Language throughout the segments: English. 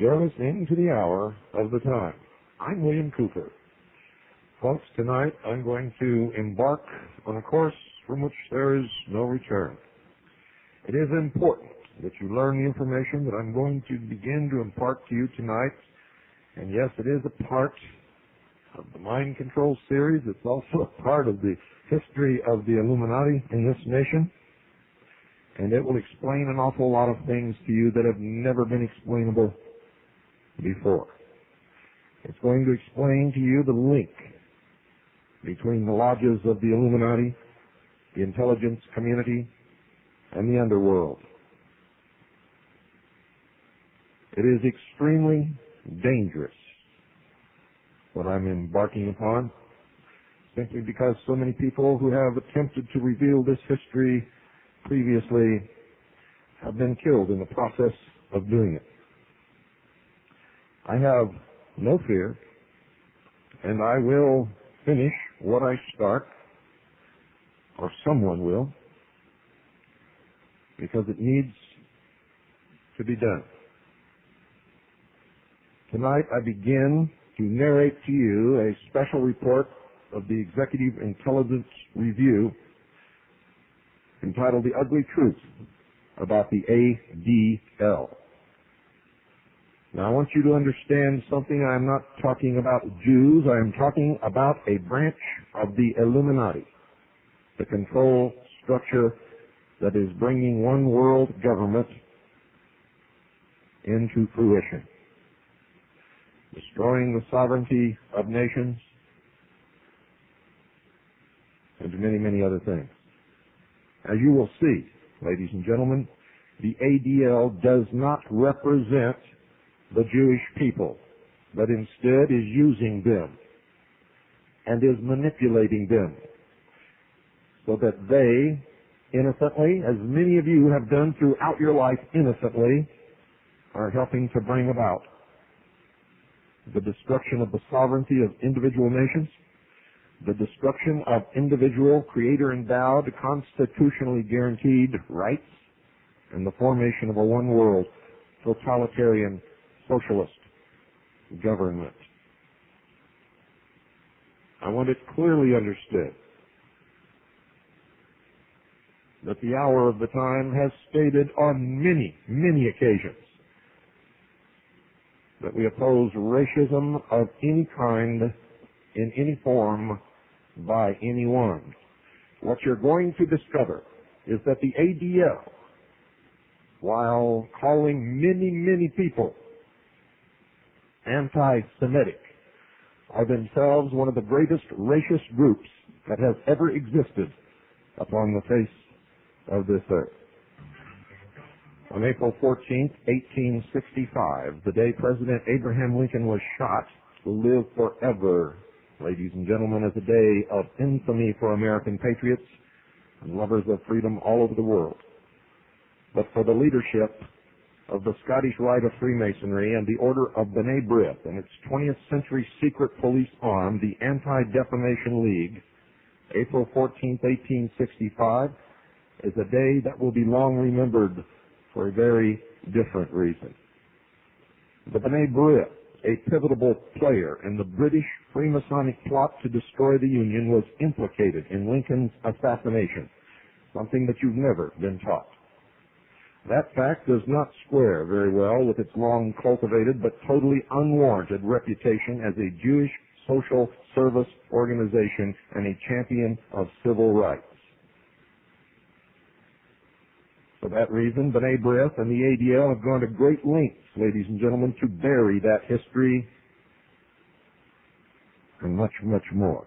You're listening to the Hour of the Time. I'm William Cooper. Folks, tonight I'm going to embark on a course from which there is no return. It is important that you learn the information that I'm going to begin to impart to you tonight. And yes, it is a part of the Mind Control series. It's also a part of the history of the Illuminati in this nation. And it will explain an awful lot of things to you that have never been explainable before. It's going to explain to you the link between the lodges of the Illuminati, the intelligence community, and the underworld. It is extremely dangerous what I'm embarking upon, simply because so many people who have attempted to reveal this history previously have been killed in the process of doing it. I have no fear, and I will finish what I start, or someone will, because it needs to be done. Tonight I begin to narrate to you a special report of the Executive Intelligence Review entitled The Ugly Truth about the ADL. Now I want you to understand something. I'm not talking about Jews. I am talking about a branch of the Illuminati, the control structure that is bringing one world government into fruition, destroying the sovereignty of nations, and many, many other things. As you will see, ladies and gentlemen, the ADL does not represent the Jewish people, but instead is using them and is manipulating them so that they innocently, as many of you have done throughout your life innocently, are helping to bring about the destruction of the sovereignty of individual nations, the destruction of individual creator-endowed, constitutionally guaranteed rights, and the formation of a one-world, totalitarian, socialist government. I want it clearly understood that the Hour of the Time has stated on many, many occasions that we oppose racism of any kind, in any form, by anyone. What you're going to discover is that the ADL, while calling many, many people anti-Semitic, are themselves one of the greatest racist groups that has ever existed upon the face of this earth. On April 14th, 1865, the day President Abraham Lincoln was shot, will live forever, ladies and gentlemen, as a day of infamy for American patriots and lovers of freedom all over the world. But for the leadership of the Scottish Rite of Freemasonry and the Order of B'nai B'rith and its 20th century secret police arm, the Anti-Defamation League, April 14th, 1865, is a day that will be long remembered for a very different reason. The B'nai B'rith, a pivotal player in the British Freemasonic plot to destroy the Union, was implicated in Lincoln's assassination, something that you've never been taught. That fact does not square very well with its long cultivated but totally unwarranted reputation as a Jewish social service organization and a champion of civil rights. For that reason, B'nai B'rith and the ADL have gone to great lengths, ladies and gentlemen, to bury that history and much, much more.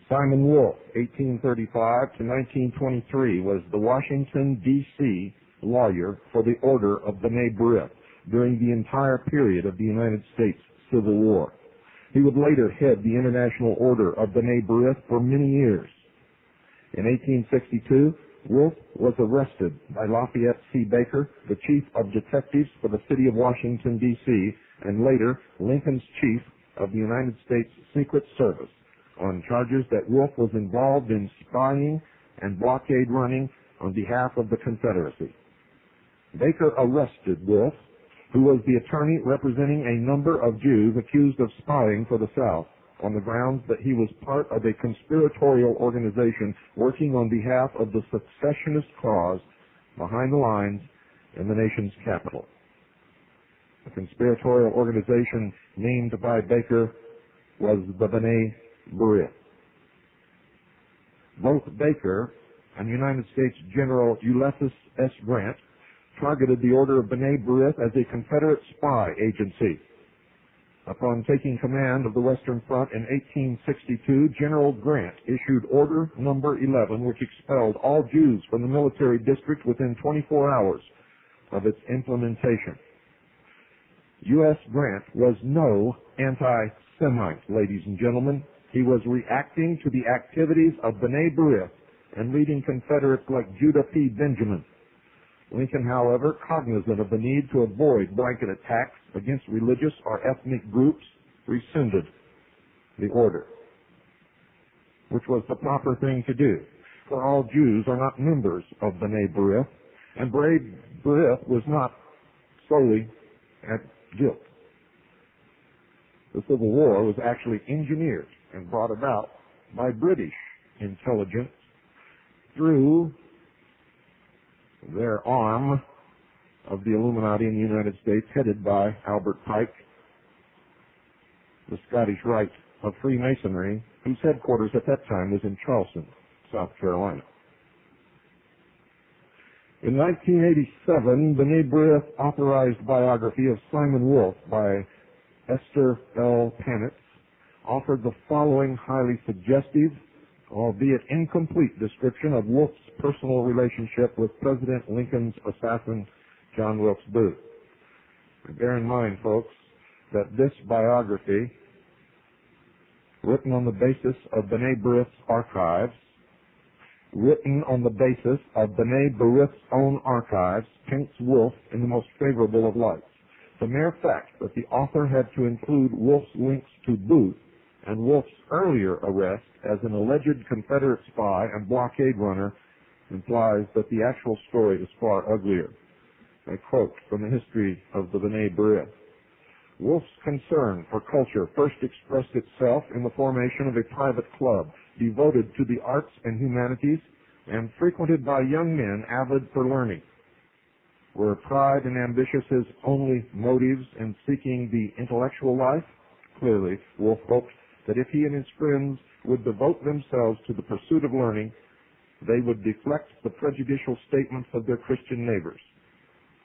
Simon Wolf, 1835 to 1923, was the Washington, D.C. lawyer for the Order of B'nai B'rith during the entire period of the United States Civil War. He would later head the International Order of B'nai B'rith for many years. In 1862, Wolf was arrested by Lafayette C. Baker, the chief of detectives for the city of Washington, D.C., and later Lincoln's chief of the United States Secret Service, on charges that Wolf was involved in spying and blockade running on behalf of the Confederacy. Baker arrested Wolf who was the attorney representing a number of Jews accused of spying for the South on the grounds that he was part of a conspiratorial organization working on behalf of the secessionist cause behind the lines in the nation's capital. The conspiratorial organization named by Baker was the B'nai B'rith. Both Baker and United States General Ulysses S. Grant targeted the Order of B'nai B'rith as a Confederate spy agency. Upon taking command of the Western Front in 1862, General Grant issued Order Number 11, which expelled all Jews from the military district within 24 hours of its implementation. U.S. Grant was no anti-Semite, ladies and gentlemen. He was reacting to the activities of B'nai B'rith and leading Confederates like Judah P. Benjamin. Lincoln, however, cognizant of the need to avoid blanket attacks against religious or ethnic groups, rescinded the order, which was the proper thing to do, for all Jews are not members of B'nai B'rith, and B'nai B'rith was not solely at guilt. The Civil War was actually engineered and brought about by British intelligence through their arm of the Illuminati in the United States, headed by Albert Pike, the Scottish Rite of Freemasonry, whose headquarters at that time was in Charleston, South Carolina. In 1987, B'nai B'rith authorized biography of Simon Wolf by Esther L. Panitz offered the following highly suggestive, albeit incomplete, description of Wolf's personal relationship with President Lincoln's assassin, John Wilkes Booth. Bear in mind, folks, that this biography, written on the basis of B'nai B'rith's archives, written on the basis of B'nai B'rith's own archives, paints Wolf in the most favorable of lights. The mere fact that the author had to include Wolf's links to Booth and Wolf's earlier arrest as an alleged Confederate spy and blockade runner implies that the actual story is far uglier. I quote from the history of the B'nai B'rith. Wolf's concern for culture first expressed itself in the formation of a private club devoted to the arts and humanities and frequented by young men avid for learning. Were pride and ambitious his only motives in seeking the intellectual life? Clearly, Wolf hoped that if he and his friends would devote themselves to the pursuit of learning, they would deflect the prejudicial statements of their Christian neighbors.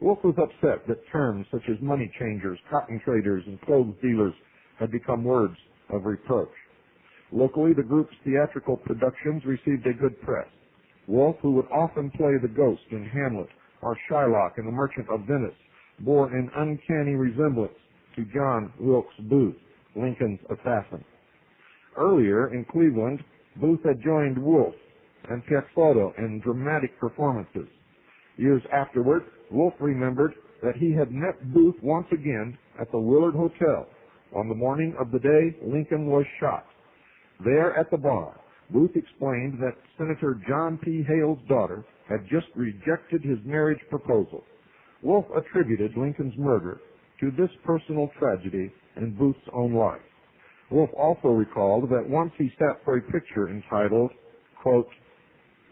Wolf was upset that terms such as money changers, cotton traders, and clothes dealers had become words of reproach. Locally, the group's theatrical productions received a good press. Wolf, who would often play the ghost in Hamlet or Shylock in The Merchant of Venice, bore an uncanny resemblance to John Wilkes Booth, Lincoln's assassin. Earlier in Cleveland, Booth had joined Wolf and Piazzotto in dramatic performances. Years afterward, Wolf remembered that he had met Booth once again at the Willard Hotel on the morning of the day Lincoln was shot. There at the bar, Booth explained that Senator John P. Hale's daughter had just rejected his marriage proposal. Wolf attributed Lincoln's murder to this personal tragedy in Booth's own life. Wolf also recalled that once he sat for a picture entitled, quote,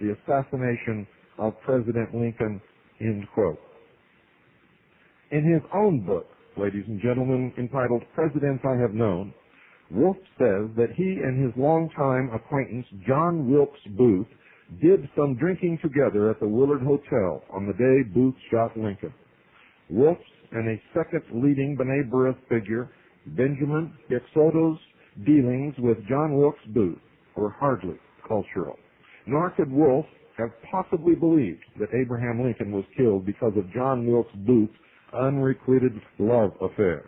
"The Assassination of President Lincoln," end quote. In his own book, ladies and gentlemen, entitled Presidents I Have Known, Wolf says that he and his longtime acquaintance John Wilkes Booth did some drinking together at the Willard Hotel on the day Booth shot Lincoln. Wolf's and a second leading B'nai B'rith figure, Benjamin Piazzotto's dealings with John Wilkes Booth were hardly cultural. Nor could Wolf have possibly believed that Abraham Lincoln was killed because of John Wilkes Booth's unrequited love affair.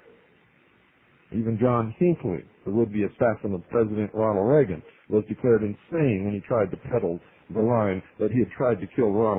Even John Hinckley, the would-be assassin of President Ronald Reagan, was declared insane when he tried to peddle the line that he had tried to kill Ronald